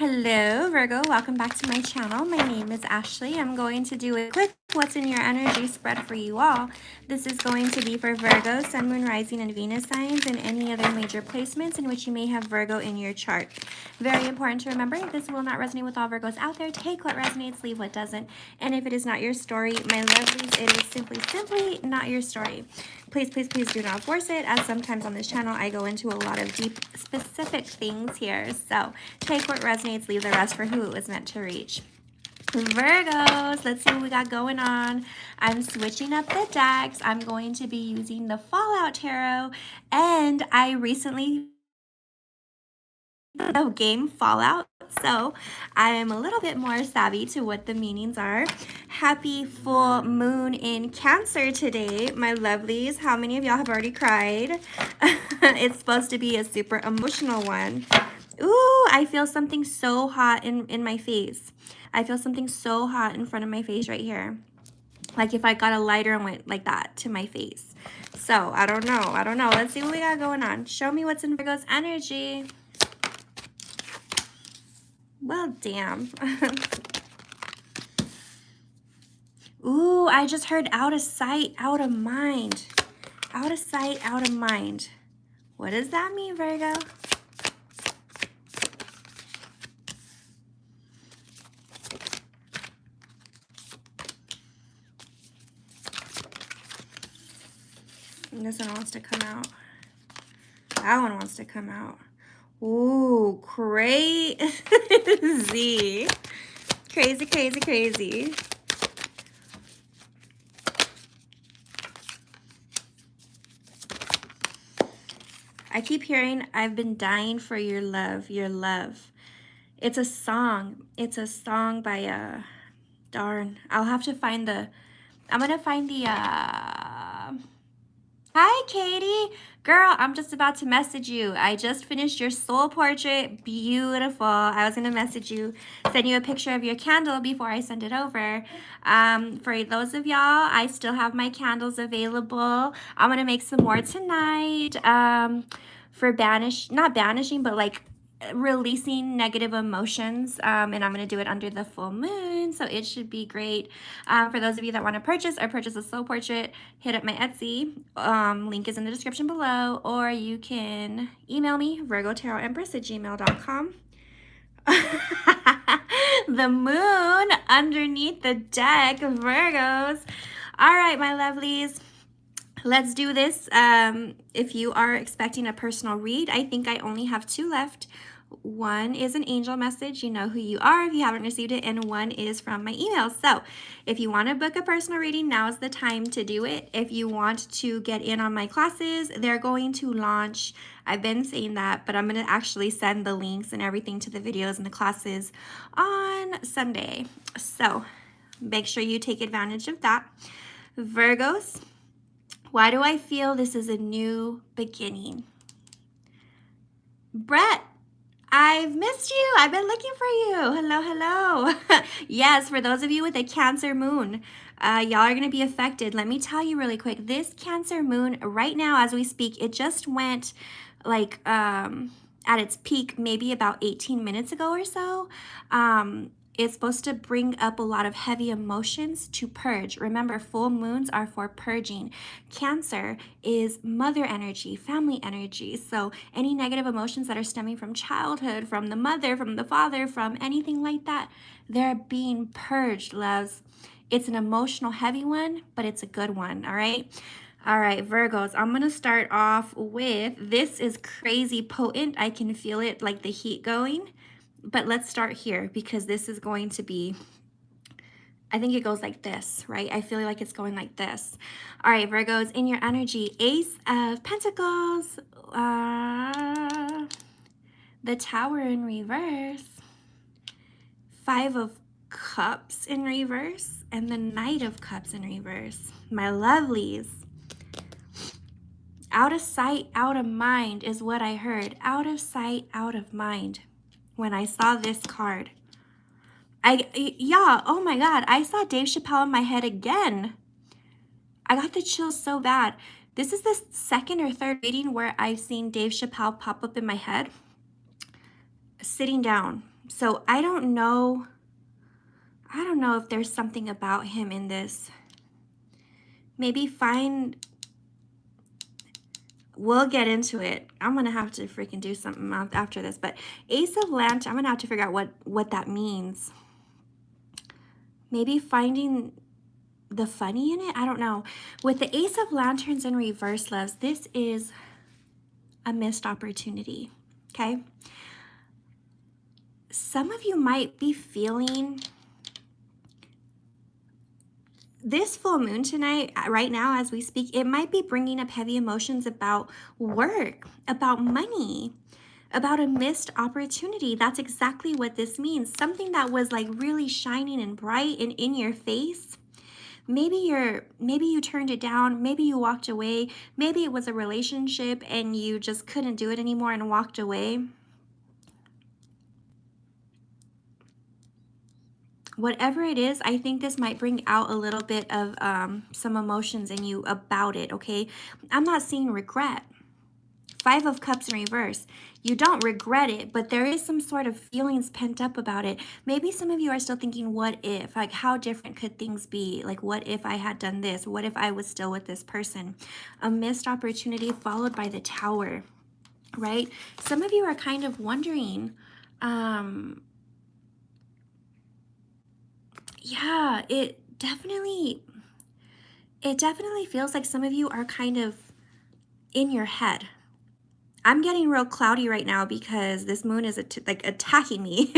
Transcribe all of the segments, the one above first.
Hello Virgo, welcome back to my channel. My name is Ashley. I'm going to do a quick what's in your energy spread for you all. This is going to be for Virgo, Sun, Moon, Rising, and Venus signs and any other major placements in which you may have Virgo in your chart. Very important to remember, this will not resonate with all Virgos out there. Take what resonates, leave what doesn't. And if it is not your story, my lovelies, it is simply not your story. Please do not force it, as sometimes on this channel I go into a lot of deep specific things here. So take what resonates, leave the rest for who it was meant to reach. Virgos, let's see what we got going on. I'm switching up the decks. I'm going to be using the Fallout Tarot, and I recently the game Fallout, so I am a little bit more savvy to what the meanings are. Happy full moon in Cancer today, my lovelies. How many of y'all have already cried? It's supposed to be a super emotional one. Ooh, I feel something so hot in my face. I feel something so hot in front of my face right here. Like if I got a lighter and went like that to my face. So I don't know. Let's see what we got going on. Show me what's in Virgo's energy. Well, damn. Ooh, I just heard out of sight, out of mind. Out of sight, out of mind. What does that mean, Virgo? This one wants to come out. That one wants to come out. Ooh, crazy. Crazy. I keep hearing, I've been dying for your love, your love. It's a song. It's a song by, darn. I'll have to find the, I'm going to find the, Hi, Katie. Girl, I'm just about to message you. I just finished your soul portrait. Beautiful. I was going to message you, send you a picture of your candle before I send it over. For those of y'all, I still have my candles available. I'm going to make some more tonight for not banishing, but like releasing negative emotions, and I'm going to do it under the full moon, so it should be great. For those of you that want to purchase a soul portrait, hit up my Etsy, link is in the description below, or you can email me, virgotarotempress@gmail.com. The moon underneath the deck, Virgos. All right, my lovelies. Let's do this. If you are expecting a personal read, I think I only have 2 left. One is an angel message, you know who you are if you haven't received it, and one is from my email. So if you want to book a personal reading, now's the time to do it. If you want to get in on my classes, they're going to launch, I've been saying that, but I'm going to actually send the links and everything to the videos and the classes on Sunday. So make sure you take advantage of that. Virgos, why do I feel this is a new beginning? Brett, I've missed you. I've been looking for you. Hello. Yes, for those of you with a Cancer moon, y'all are going to be affected. Let me tell you really quick. This Cancer moon, right now as we speak, it just went like at its peak maybe about 18 minutes ago or so. It's supposed to bring up a lot of heavy emotions to purge. Remember, full moons are for purging. Cancer is mother energy, family energy. So any negative emotions that are stemming from childhood, from the mother, from the father, from anything like that, they're being purged, loves. It's an emotional heavy one, but it's a good one, all right? All right, Virgos, I'm going to start off with, this is crazy potent. I can feel it, like the heat going. But let's start here because this is going to be, I think it goes like this, right? I feel like it's going like this. All right, Virgos, in your energy, Ace of Pentacles, the Tower in reverse, 5 of Cups in reverse, and the Knight of Cups in reverse. My lovelies. Out of sight, out of mind is what I heard. Out of sight, out of mind. When I saw this card, yeah, oh my God, I saw Dave Chappelle in my head again. I got the chills so bad. This is the second or third reading where I've seen Dave Chappelle pop up in my head. sitting down. So I don't know if there's something about him in this. Maybe find, we'll get into it. I'm gonna have to freaking do something after this, but Ace of Lantern, I'm gonna have to figure out what that means. Maybe finding the funny in it, I don't know. With the Ace of Lanterns in reverse, loves, this is a missed opportunity, okay? Some of you might be feeling this full moon tonight, right now as we speak, it might be bringing up heavy emotions about work, about money, about a missed opportunity. That's exactly what this means. Something that was like really shining and bright and in your face. Maybe you turned it down, maybe you walked away, maybe it was a relationship and you just couldn't do it anymore and walked away. Whatever it is, I think this might bring out a little bit of some emotions in you about it, okay? I'm not seeing regret. 5 of Cups in reverse. You don't regret it, but there is some sort of feelings pent up about it. Maybe some of you are still thinking, what if? Like, how different could things be? Like, what if I had done this? What if I was still with this person? A missed opportunity followed by the Tower, right? Some of you are kind of wondering, yeah, it definitely feels like some of you are kind of in your head. I'm getting real cloudy right now because this moon is like attacking me.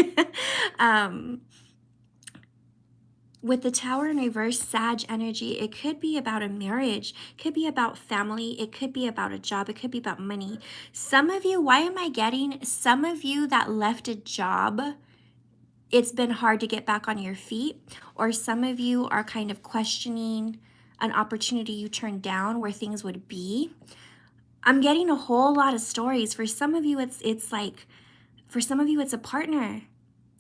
With the Tower in reverse, Sag energy, it could be about a marriage, it could be about family, it could be about a job, it could be about money. Some of you, why am I getting some of you that left a job? It's been hard to get back on your feet, or some of you are kind of questioning an opportunity you turned down where things would be. I'm getting a whole lot of stories. For some of you, it's like, for some of you, it's a partner.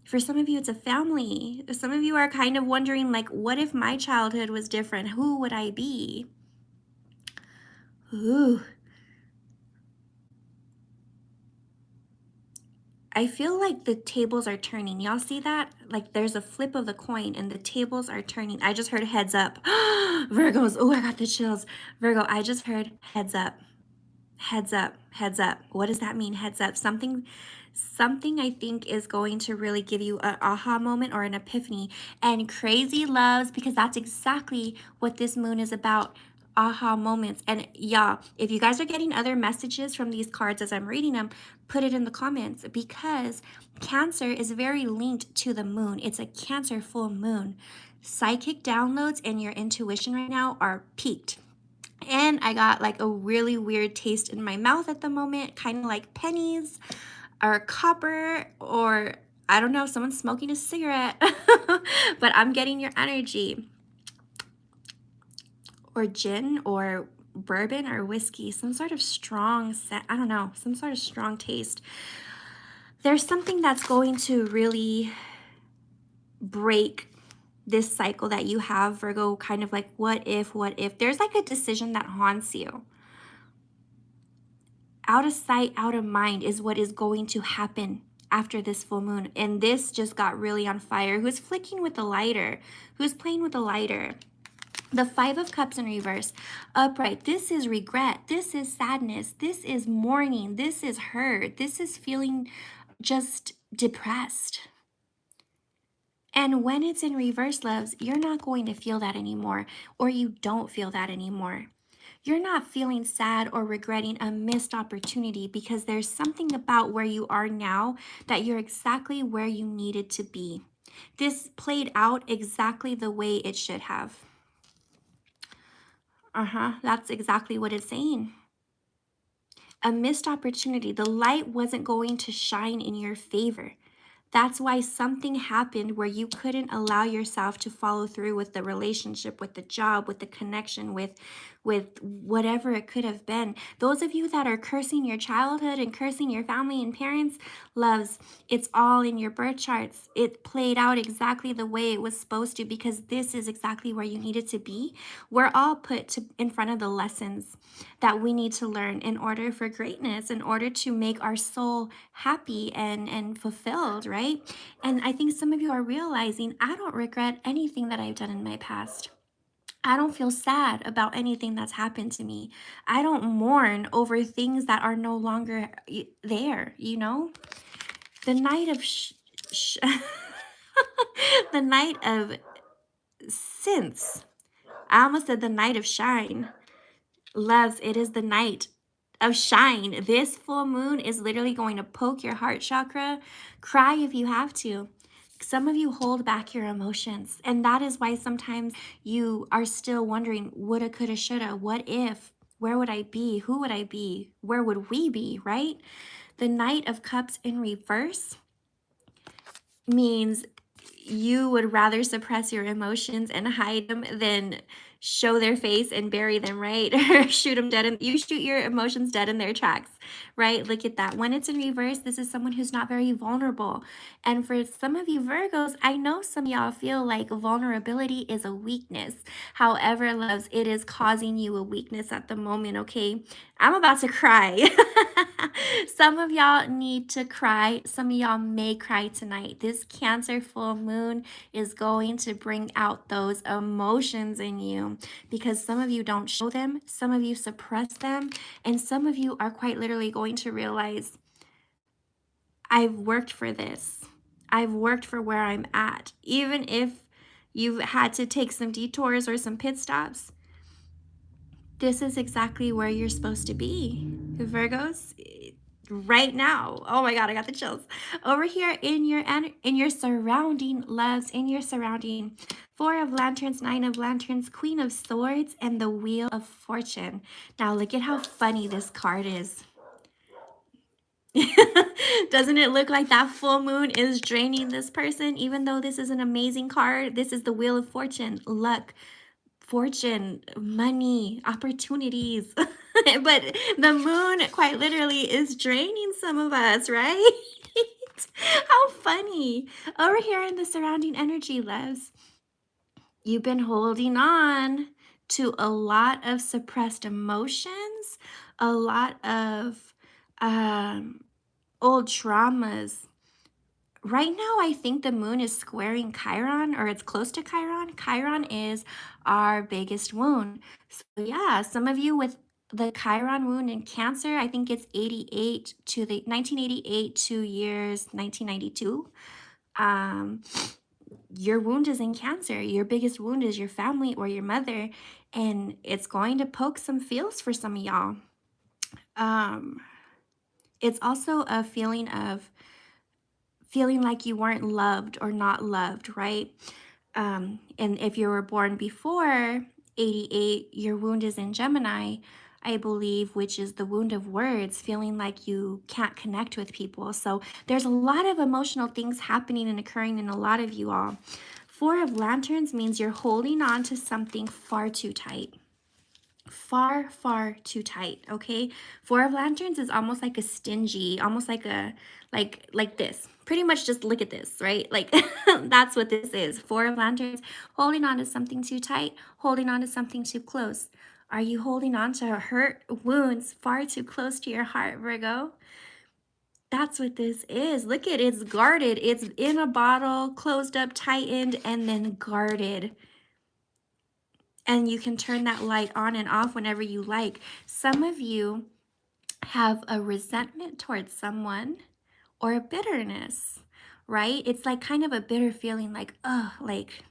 For some of you, it's a family. Some of you are kind of wondering, like, what if my childhood was different? Who would I be? Ooh. I feel like the tables are turning. Y'all see that? Like there's a flip of the coin and the tables are turning. I just heard heads up. Virgos. Oh, I got the chills. Virgo, I just heard heads up. Heads up. Heads up. What does that mean? Heads up. Something I think is going to really give you an aha moment or an epiphany. And crazy loves, because that's exactly what this moon is about. Aha moments. And yeah, if you guys are getting other messages from these cards as I'm reading them, put it in the comments, because Cancer is very linked to the moon. It's a Cancer full moon. Psychic downloads and your intuition right now are peaked. And I got like a really weird taste in my mouth at the moment, kind of like pennies or copper, or I don't know, someone's smoking a cigarette. But I'm getting your energy. Or gin or bourbon or whiskey, some sort of strong scent, I don't know, some sort of strong taste. There's something that's going to really break this cycle that you have, Virgo, kind of like what if. There's like a decision that haunts you. Out of sight, out of mind is what is going to happen after this full moon. And this just got really on fire. Who's flicking with the lighter? Who's playing with the lighter? The 5 of Cups in reverse, upright. This is regret. This is sadness. This is mourning. This is hurt. This is feeling just depressed. And when it's in reverse, loves, you're not going to feel that anymore, or you don't feel that anymore. You're not feeling sad or regretting a missed opportunity, because there's something about where you are now that you're exactly where you needed to be. This played out exactly the way it should have. That's exactly what it's saying. A missed opportunity. The light wasn't going to shine in your favor. That's why something happened where you couldn't allow yourself to follow through with the relationship, with the job, with the connection, with whatever it could have been. Those of you that are cursing your childhood and cursing your family and parents, loves, it's all in your birth charts. It played out exactly the way it was supposed to, because this is exactly where you needed to be. We're all put in front of the lessons that we need to learn in order for greatness, in order to make our soul happy and fulfilled, right? And I think some of you are realizing, I don't regret anything that I've done in my past. I don't feel sad about anything that's happened to me. I don't mourn over things that are no longer there, you know? The night of the night of since. I almost said the night of shine. Loves, it is the night of shine. This full moon is literally going to poke your heart chakra. Cry if you have to. Some of you hold back your emotions, and that is why sometimes you are still wondering, woulda, coulda, shoulda, what if, where would I be, who would I be, where would we be, right? The Knight of Cups in reverse means you would rather suppress your emotions and hide them than show their face and bury them, right? Or shoot them dead. And you shoot your emotions dead in their tracks, right? Look at that. When it's in reverse, this is someone who's not very vulnerable. And for some of you Virgos, I know some of y'all feel like vulnerability is a weakness. However, loves, it is causing you a weakness at the moment, okay? I'm about to cry. Some of y'all need to cry. Some of y'all may cry tonight. This Cancer full moon is going to bring out those emotions in you, because some of you don't show them, some of you suppress them, and some of you are quite literally going to realize, I've worked for this. I've worked for where I'm at. Even if you've had to take some detours or some pit stops, this is exactly where you're supposed to be. Virgos, right now. Oh my God, I got the chills. Over here in your surrounding, loves, in your surrounding, Four of Lanterns, Nine of Lanterns, Queen of Swords, and the Wheel of Fortune. Now look at how funny this card is. Doesn't it look like that full moon is draining this person? Even though this is an amazing card, this is the Wheel of Fortune, luck, fortune, money, opportunities. But the moon quite literally is draining some of us, right? How funny. Over here in the surrounding energy, loves, you've been holding on to a lot of suppressed emotions, a lot of old traumas. Right now, I think the moon is squaring Chiron, or it's close to Chiron. Chiron is our biggest wound. So yeah, some of you with the Chiron wound in Cancer, I think it's 88 to the 1988 to years 1992. Your wound is in Cancer. Your biggest wound is your family or your mother, and it's going to poke some feels for some of y'all. It's also a feeling of feeling like you weren't loved or not loved, right? And if you were born before 88, your wound is in Gemini, I believe, which is the wound of words, feeling like you can't connect with people. So there's a lot of emotional things happening and occurring in a lot of you all. Four of Lanterns means you're holding on to something far too tight. Far too tight, okay? Four of Lanterns is almost like a stingy, almost like a like this. Pretty much just look at this, right? Like that's what this is. Four of Lanterns, holding on to something too tight, holding on to something too close. Are you holding on to hurt wounds far too close to your heart, Virgo? That's what this is. Look at it, it's guarded. It's in a bottle, closed up, tightened, and then guarded. And you can turn that light on and off whenever you like. Some of you have a resentment towards someone or a bitterness, right? It's like kind of a bitter feeling, like, oh, like,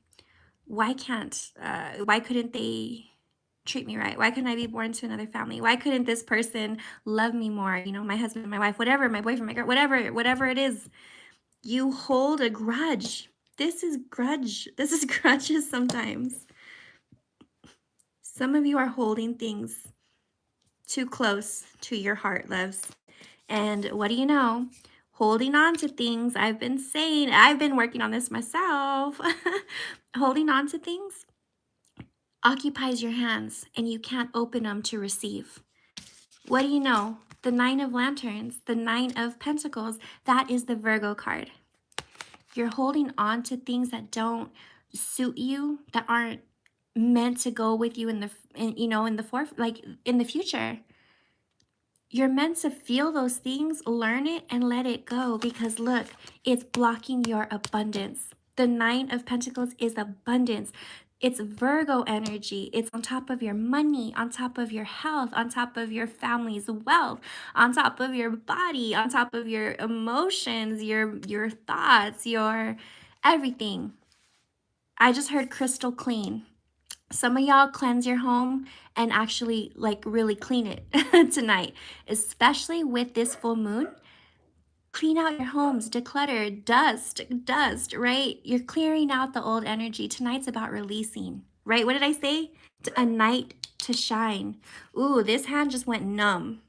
why couldn't they treat me right? Why couldn't I be born to another family? Why couldn't this person love me more? You know, my husband, my wife, whatever, my boyfriend, my girl, whatever it is, you hold a grudge. This is grudge. This is grudges sometimes. Some of you are holding things too close to your heart, loves. And what do you know? Holding on to things. I've been saying, I've been working on this myself. Holding on to things occupies your hands and you can't open them to receive. What do you know? The Nine of Lanterns, the Nine of Pentacles, that is the Virgo card. You're holding on to things that don't suit you, that aren't meant to go with you in the future. You're meant to feel those things, learn it, and let it go, because look, it's blocking your abundance. The Nine of Pentacles is abundance. It's Virgo energy. It's on top of your money, on top of your health, on top of your family's wealth, on top of your body, on top of your emotions, your thoughts, your everything. I just heard crystal clean. Some of y'all cleanse your home and actually like really clean it tonight, especially with this full moon. Clean out your homes, declutter, dust, right? You're clearing out the old energy. Tonight's about releasing, right? What did I say? A night to shine. Ooh, this hand just went numb.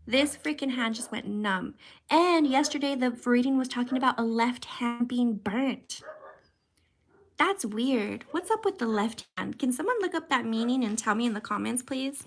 This freaking hand just went numb. And yesterday the reading was talking about a left hand being burnt. That's weird. What's up with the left hand? Can someone look up that meaning and tell me in the comments, please?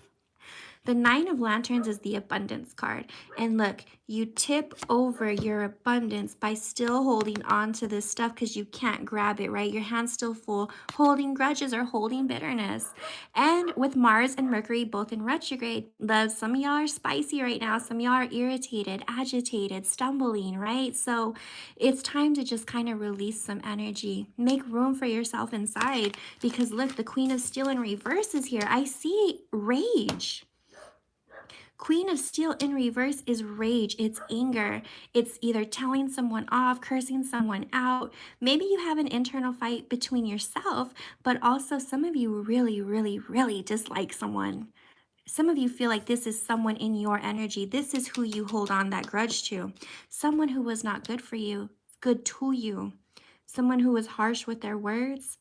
The Nine of Lanterns is the abundance card. And look, you tip over your abundance by still holding on to this stuff because you can't grab it, right? Your hand's still full, holding grudges or holding bitterness. And with Mars and Mercury both in retrograde, love, some of y'all are spicy right now. Some of y'all are irritated, agitated, stumbling, right? So it's time to just kind of release some energy. Make room for yourself inside, because look, the Queen of Steel in reverse is here. I see rage. Queen of Steel in reverse is rage. It's anger. It's either telling someone off, cursing someone out. Maybe you have an internal fight between yourself, but also some of you really, really, really dislike someone. Some of you feel like this is someone in your energy. This is who you hold on that grudge to. Someone who was not good for you, good to you. Someone who was harsh with their words.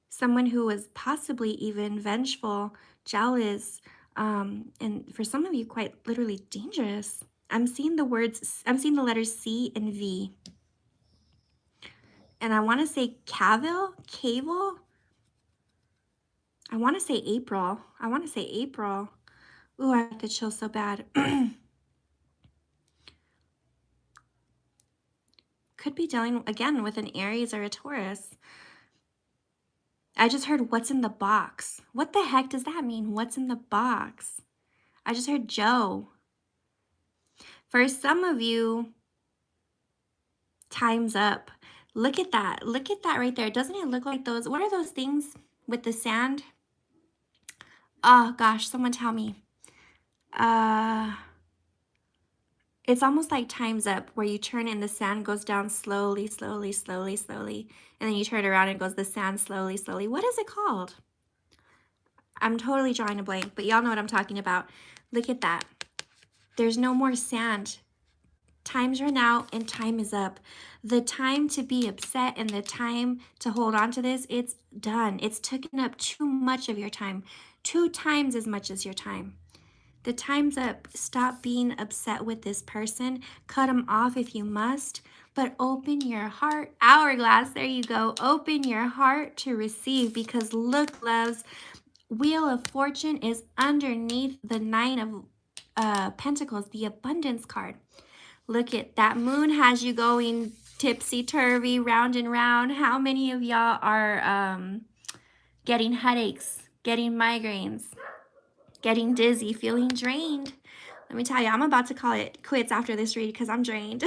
Someone who was possibly even vengeful, jealous, and for some of you, quite literally dangerous. I'm seeing the letters C and V. And I want to say Cavil. I want to say April. Ooh, I got the chill so bad. Could be dealing, again, with an Aries or a Taurus. I just heard what's in the box. What the heck does that mean? What's in the box? I just heard Joe. For some of you, time's up. Look at that. Look at that right there. Doesn't it look like those? What are those things with the sand? Oh gosh, someone tell me. It's almost like time's up, where you turn and the sand goes down slowly, slowly, slowly, slowly. And then you turn around and it goes the sand slowly, slowly. What is it called? I'm totally drawing a blank, but y'all know what I'm talking about. Look at that. There's no more sand. Time's run out and time is up. The time to be upset and the time to hold on to this, it's done. It's taken up too much of your time, 2 times as much as your time. The time's up. Stop being upset with this person. Cut them off if you must, but open your heart. Hourglass, there you go. Open your heart to receive, because look, loves, Wheel of Fortune is underneath the Nine of Pentacles, the abundance card. Look at that. Moon has you going tipsy-turvy, round and round. How many of y'all are getting headaches, getting migraines, getting dizzy, feeling drained? Let me tell you, I'm about to call it quits after this read because I'm drained.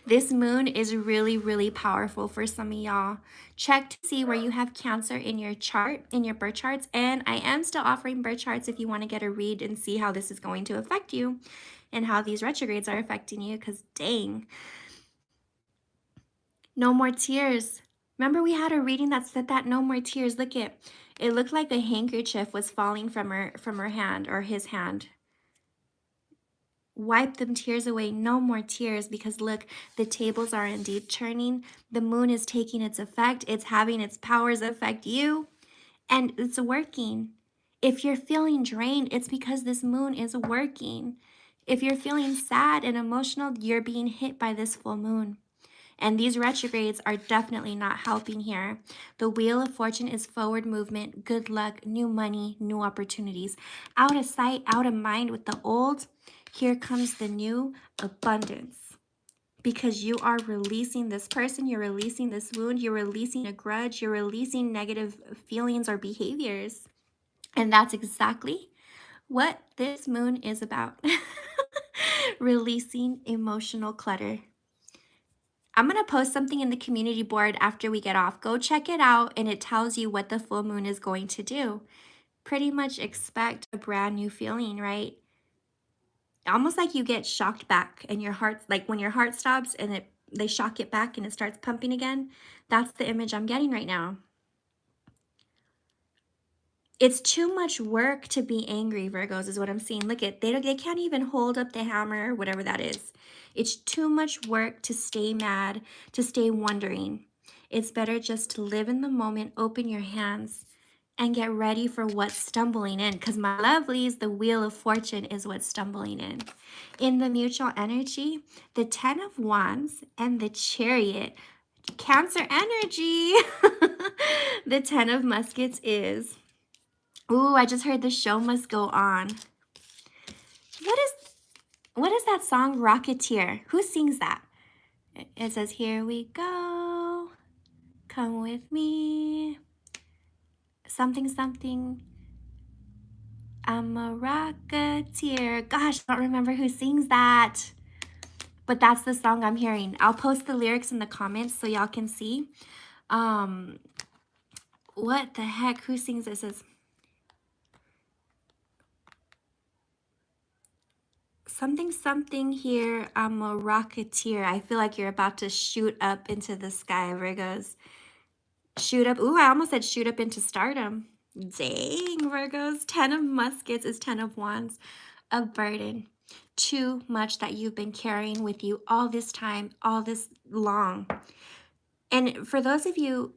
This moon is really, really powerful for some of y'all. Check to see where you have Cancer in your chart, in your birth charts. And I am still offering birth charts if you want to get a read and see how this is going to affect you and how these retrogrades are affecting you, because dang. No more tears. Remember we had a reading that said that, no more tears. Look it looked like a handkerchief was falling from her hand, or his hand. Wipe them tears away. No more tears, because look, the tables are indeed turning. The moon is taking its effect. It's having its powers affect you, and it's working. If you're feeling drained, it's because this moon is working. If you're feeling sad and emotional, you're being hit by this full moon. And these retrogrades are definitely not helping here. The Wheel of Fortune is forward movement, good luck, new money, new opportunities. Out of sight, out of mind with the old, here comes the new abundance. Because you are releasing this person, you're releasing this wound, you're releasing a grudge, you're releasing negative feelings or behaviors. And that's exactly what this moon is about. Releasing emotional clutter. I'm going to post something in the community board after we get off. Go check it out, and it tells you what the full moon is going to do. Pretty much expect a brand new feeling, right? Almost like you get shocked back, and your heart, like when your heart stops and they shock it back and it starts pumping again. That's the image I'm getting right now. It's too much work to be angry, Virgos, is what I'm seeing. Look at, they can't even hold up the hammer, whatever that is. It's too much work to stay mad, to stay wondering. It's better just to live in the moment, open your hands, and get ready for what's stumbling in. Because my lovelies, the Wheel of Fortune is what's stumbling in. In the mutual energy, the 10 of Wands and the Chariot, Cancer energy. The 10 of Muskets is... Ooh, I just heard the show must go on. What is that song, Rocketeer? Who sings that? It says, here we go, come with me. Something, something, I'm a rocketeer. Gosh, I don't remember who sings that. But that's the song I'm hearing. I'll post the lyrics in the comments so y'all can see. What the heck? Who sings this? It says, something, something here, I'm a rocketeer. I feel like you're about to shoot up into the sky, Virgos. Shoot up. Ooh, I almost said shoot up into stardom. Dang, Virgos. 10 of Muskets is 10 of Wands. A burden. Too much that you've been carrying with you all this time, all this long. And for those of you,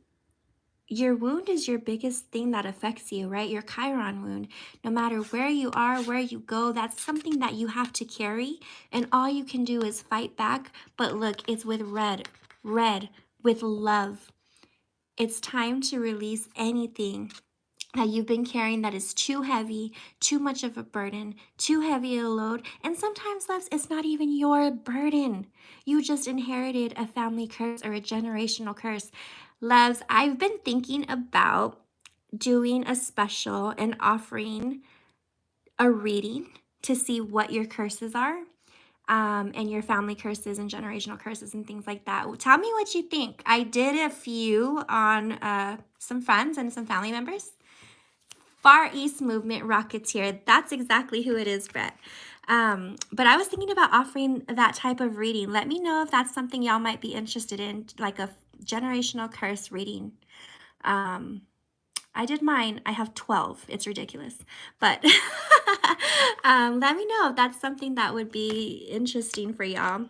your wound is your biggest thing that affects you, right? Your Chiron wound. No matter where you are, where you go, that's something that you have to carry. And all you can do is fight back. But look, it's with red, with love. It's time to release anything that you've been carrying that is too heavy, too much of a burden, too heavy a load. And sometimes, loves, it's not even your burden. You just inherited a family curse or a generational curse. Loves, I've been thinking about doing a special and offering a reading to see what your curses are. And your family curses and generational curses and things like that. Tell me what you think. I did a few on some friends and some family members. Far East Movement Rocketeer. That's exactly who it is, Brett. But I was thinking about offering that type of reading. Let me know if that's something y'all might be interested in, like a generational curse reading. I did mine. I have 12. It's ridiculous. But let me know if that's something that would be interesting for y'all.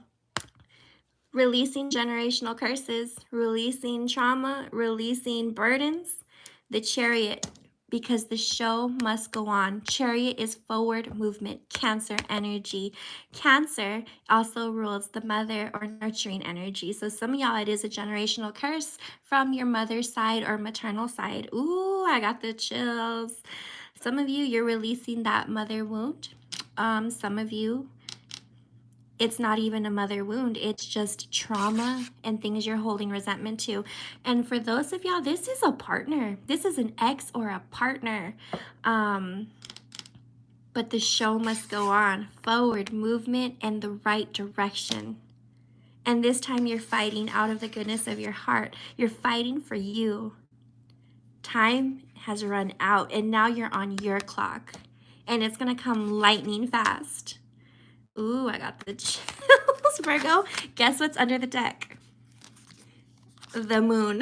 Releasing generational curses, releasing trauma, releasing burdens. The Chariot, because the show must go on. Chariot is forward movement, Cancer energy. Cancer also rules the mother or nurturing energy. So some of y'all, it is a generational curse from your mother's side or maternal side. Ooh, I got the chills. Some of you, you're releasing that mother wound. Some of you, it's not even a mother wound. It's just trauma and things you're holding resentment to. And for those of y'all, this is a partner. This is an ex or a partner. But the show must go on. Forward movement and the right direction. And this time you're fighting out of the goodness of your heart. You're fighting for you. Time has run out and now you're on your clock. And it's going to come lightning fast. Ooh, I got the chills, Virgo. Guess what's under the deck? The moon.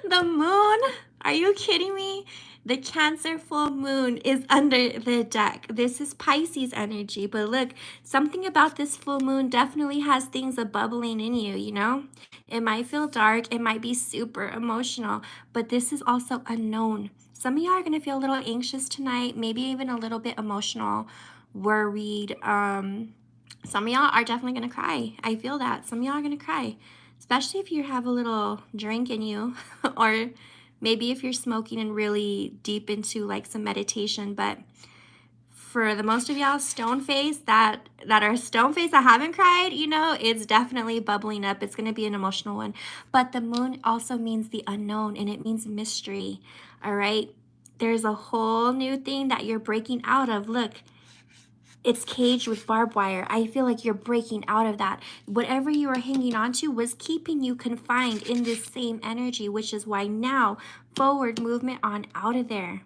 The moon? Are you kidding me? The Cancer full moon is under the deck. This is Pisces energy. But look, something about this full moon definitely has things bubbling in you, you know? It might feel dark. It might be super emotional. But this is also unknown. Some of y'all are going to feel a little anxious tonight, maybe even a little bit emotional. worried. Some of y'all are definitely going to cry. I feel that. Some of y'all are going to cry, especially if you have a little drink in you or maybe if you're smoking and really deep into like some meditation. But for the most of y'all stone face that are stone face that haven't cried, you know, it's definitely bubbling up. It's going to be an emotional one. But the moon also means the unknown, and it means mystery. All right. There's a whole new thing that you're breaking out of. Look, it's caged with barbed wire. I feel like you're breaking out of that. Whatever you were hanging on to was keeping you confined in this same energy, which is why now forward movement on out of there.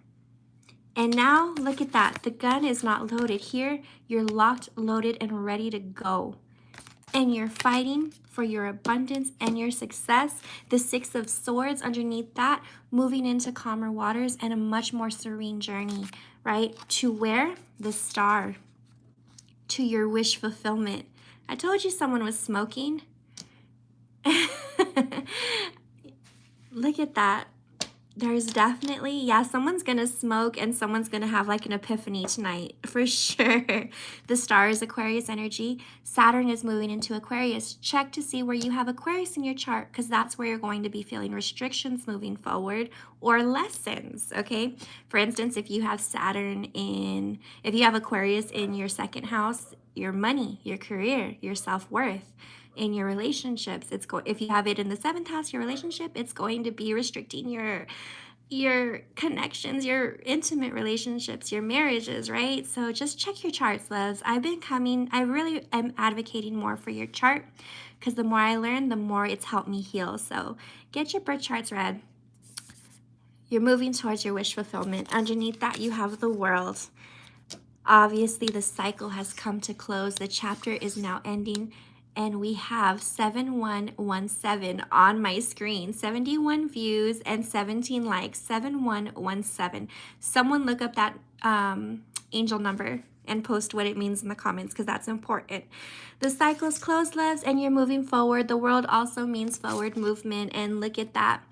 And now look at that. The gun is not loaded. Here, you're locked, loaded, and ready to go. And you're fighting for your abundance and your success. The Six of Swords underneath that, moving into calmer waters and a much more serene journey, right? To where? The Star. To your wish fulfillment. I told you someone was smoking. Look at that. There's definitely, yeah, someone's going to smoke and someone's going to have like an epiphany tonight, for sure. The Star is Aquarius energy. Saturn is moving into Aquarius. Check to see where you have Aquarius in your chart, because that's where you're going to be feeling restrictions moving forward or lessons, okay? For instance, if you have if you have Aquarius in your second house, your money, your career, your self-worth, in your relationships, if you have it in the 7th house, your relationship, it's going to be restricting your connections, your intimate relationships, your marriages, right? So just check your charts, loves. I really am advocating more for your chart, because the more I learn, the more it's helped me heal. So get your birth charts read. You're moving towards your wish fulfillment. Underneath that, you have the World. Obviously, the cycle has come to close. The chapter is now ending. And we have 7117 on my screen, 71 views and 17 likes, 7117. Someone look up that angel number and post what it means in the comments, because that's important. The cycle's closed, loves, and you're moving forward. The World also means forward movement. And look at that.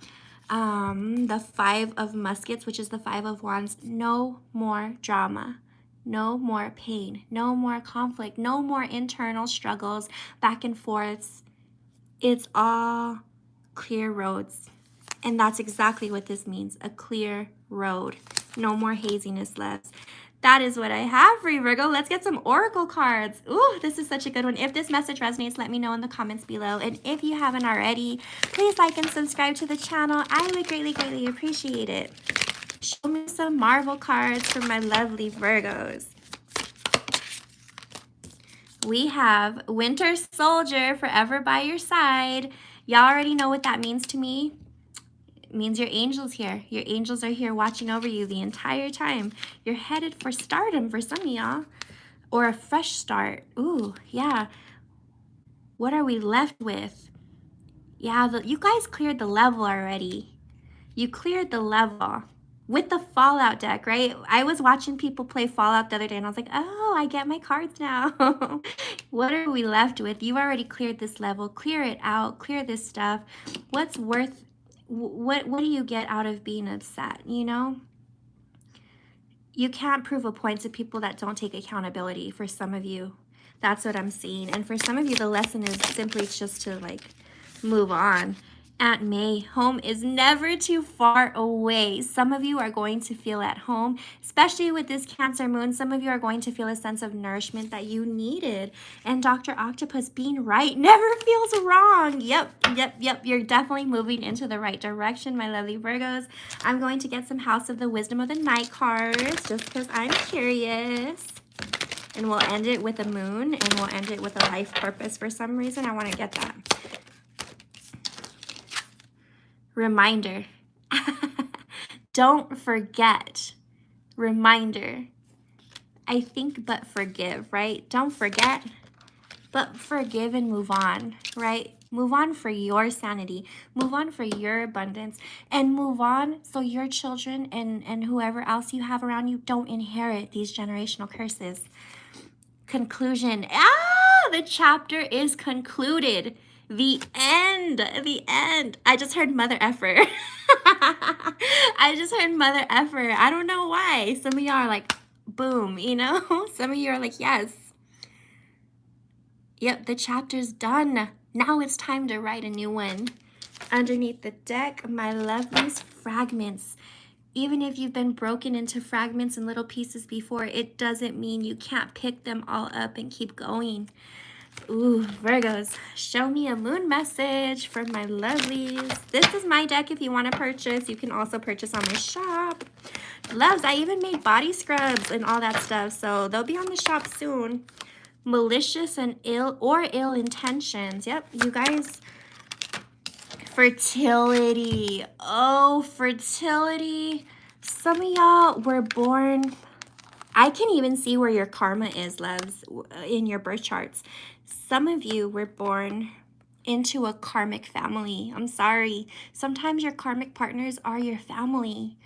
The 5 of Muskets, which is the 5 of Wands. No more drama. No more pain, no more conflict, no more internal struggles, back and forths. It's all clear roads. And that's exactly what this means, a clear road. No more haziness, loves. That is what I have for you, Virgo. Let's get some oracle cards. Ooh, this is such a good one. If this message resonates, let me know in the comments below. And if you haven't already, please like and subscribe to the channel. I would greatly, greatly appreciate it. Show me some Marvel cards for my lovely Virgos. We have Winter Soldier, forever by your side. Y'all already know what that means to me. It means your angel's here. Your angels are here watching over you the entire time. You're headed for stardom for some of y'all, or a fresh start. Ooh, yeah. What are we left with? Yeah, you guys cleared the level already. You cleared the level with the Fallout deck, right? I was watching people play Fallout the other day and I was like, oh, I get my cards now. What are we left with? You already cleared this level. Clear it out. Clear this stuff. What's worth, what do you get out of being upset, you know? You can't prove a point to people that don't take accountability, for some of you. That's what I'm seeing. And for some of you, the lesson is simply just to like move on. Aunt May, home is never too far away. Some of you are going to feel at home, especially with this Cancer moon. Some of you are going to feel a sense of nourishment that you needed. And Dr. Octopus being right never feels wrong. Yep. You're definitely moving into the right direction, my lovely Virgos. I'm going to get some House of the Wisdom of the Night cards just because I'm curious. And we'll end it with a moon, and we'll end it with a life purpose. For some reason, I want to get that. Reminder. Don't forget. Reminder. I think but forgive, right? Don't forget, but forgive and move on, right? Move on for your sanity. Move on for your abundance. And move on so your children and whoever else you have around you don't inherit these generational curses. Conclusion. The chapter is concluded. The end. I just heard mother effer. I just heard mother effer. I don't know why. Some of y'all are like, boom, you know? Some of you are like, yes. Yep, the chapter's done. Now it's time to write a new one. Underneath the deck, my lovelies, fragments. Even if you've been broken into fragments and little pieces before, it doesn't mean you can't pick them all up and keep going. Ooh, Virgos, show me a moon message for my lovelies. This is my deck if you want to purchase. You can also purchase on my shop. Loves, I even made body scrubs and all that stuff, so they'll be on the shop soon. Malicious and ill intentions. Yep, you guys. Fertility. Oh, fertility. Some of y'all were born, I can even see where your karma is, loves, in your birth charts. Some of you were born into a karmic family. I'm sorry. Sometimes your karmic partners are your family.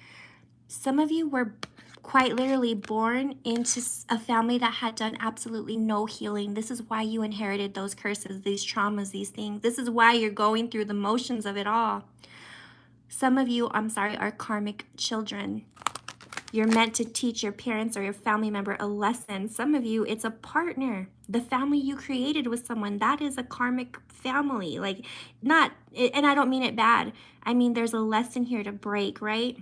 Some of you were quite literally born into a family that had done absolutely no healing. This is why you inherited those curses, these traumas, these things. This is why you're going through the motions of it all. Some of you, I'm sorry, are karmic children. You're meant to teach your parents or your family member a lesson. Some of you, it's a partner. The family you created with someone, that is a karmic family. Like, not, and I don't mean it bad. I mean, there's a lesson here to break, right?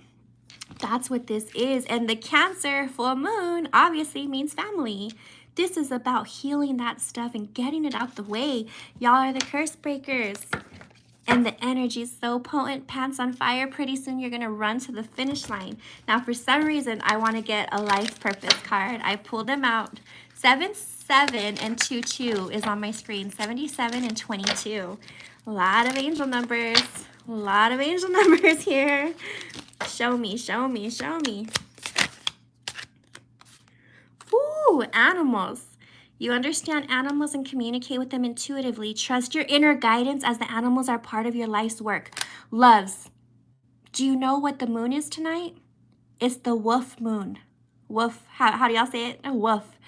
That's what this is. And the Cancer full moon obviously means family. This is about healing that stuff and getting it out the way. Y'all are the curse breakers. And the energy is so potent, pants on fire. Pretty soon you're going to run to the finish line. Now, for some reason, I want to get a life purpose card. I pulled them out. 77 and 22 is on my screen. 77 and 22. A lot of angel numbers. A lot of angel numbers here. Show me, show me, show me. Ooh, animals. You understand animals and communicate with them intuitively. Trust your inner guidance as the animals are part of your life's work. Loves, do you know what the moon is tonight? It's the wolf moon. Wolf, how do y'all say it? A wolf.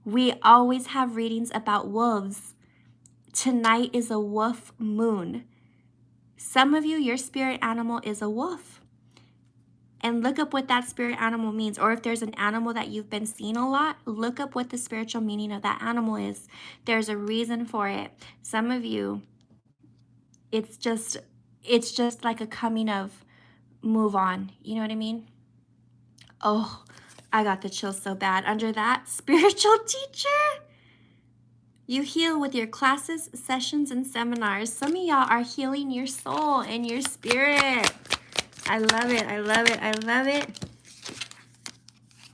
We always have readings about wolves. Tonight is a wolf moon. Some of you, your spirit animal is a wolf. And look up what that spirit animal means. Or if there's an animal that you've been seeing a lot, look up what the spiritual meaning of that animal is. There's a reason for it. Some of you, it's just like a coming of move on. You know what I mean? Oh, I got the chills so bad. Under that, spiritual teacher. You heal with your classes, sessions, and seminars. Some of y'all are healing your soul and your spirit. I love it, I love it, I love it.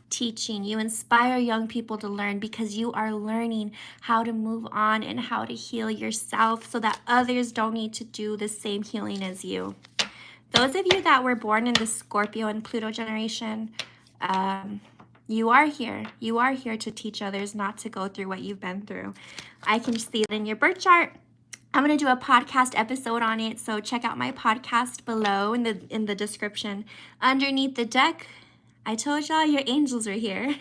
Teaching. You inspire young people to learn because you are learning how to move on and how to heal yourself so that others don't need to do the same healing as you. Those of you that were born in the Scorpio and Pluto generation, you are here. You are here to teach others not to go through what you've been through. I can see it in your birth chart. I'm going to do a podcast episode on it, so check out my podcast below in the description. Underneath the deck, I told y'all your angels are here,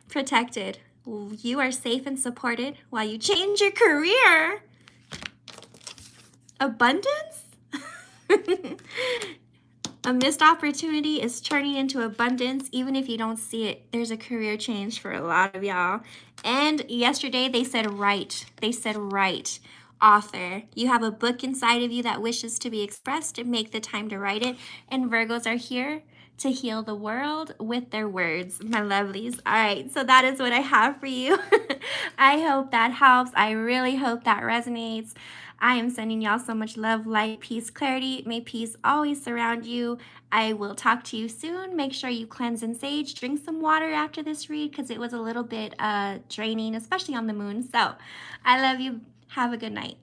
protected. You are safe and supported while you change your career. Abundance? A missed opportunity is turning into abundance. Even if you don't see it, there's a career change for a lot of y'all. And yesterday they said write. They said write. Author. You have a book inside of you that wishes to be expressed and make the time to write it. And Virgos are here to heal the world with their words, my lovelies. All right, so that is what I have for you. I hope that helps. I really hope that resonates. I am sending y'all so much love, light, peace, clarity. May peace always surround you. I will talk to you soon. Make sure you cleanse and sage. Drink some water after this read because it was a little bit draining, especially on the moon. So I love you. Have a good night.